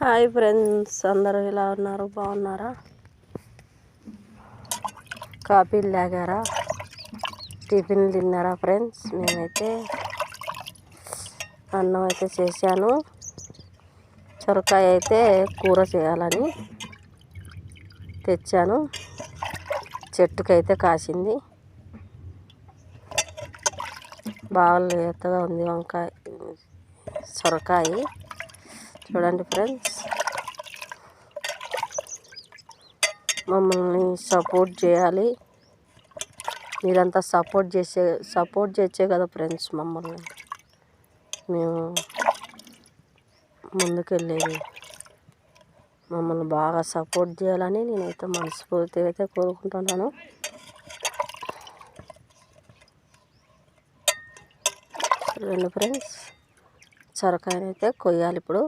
Hi friends, అందరూ ఎలా ఉన్నారు? బాగున్నారా? కాఫీలు తాగారా? టిఫిన్లు తిన్నారా ఫ్రెండ్స్? నేనైతే అన్నం అయితే చేశాను. సొరకాయ అయితే కూర చేయాలని తెచ్చాను. చెట్టుకైతే కాసింది. బాగా లేతగా ఉంది వంకాయ, సొరకాయ. చూడండి ఫ్రెండ్స్, మమ్మల్ని సపోర్ట్ చేయాలి. మీరంతా సపోర్ట్ చేసే కదా ఫ్రెండ్స్ మమ్మల్ని మేము ముందుకెళ్ళేది. మమ్మల్ని బాగా సపోర్ట్ చేయాలని నేనైతే మనస్ఫూర్తిగా అయితే కోరుకుంటున్నాను. చూడండి ఫ్రెండ్స్, సొరకాయనైతే కొయ్యాలి ఇప్పుడు.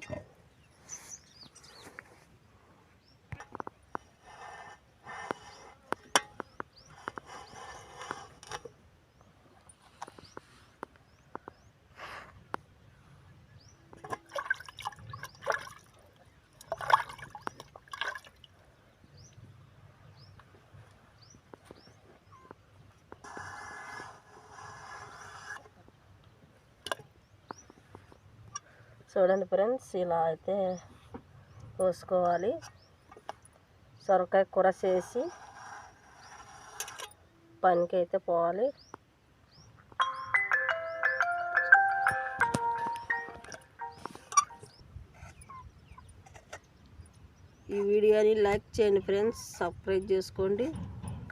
చూడండి ఫ్రెండ్స్, ఇలా అయితే కోసుకోవాలి. సొరకాయ కూర చేసి పనికి అయితే పోవాలి. ఈ వీడియోని లైక్ చేయండి ఫ్రెండ్స్, సబ్స్క్రైబ్ చేసుకోండి,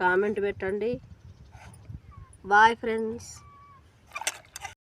కామెంట్ పెట్టండి. Bye friends.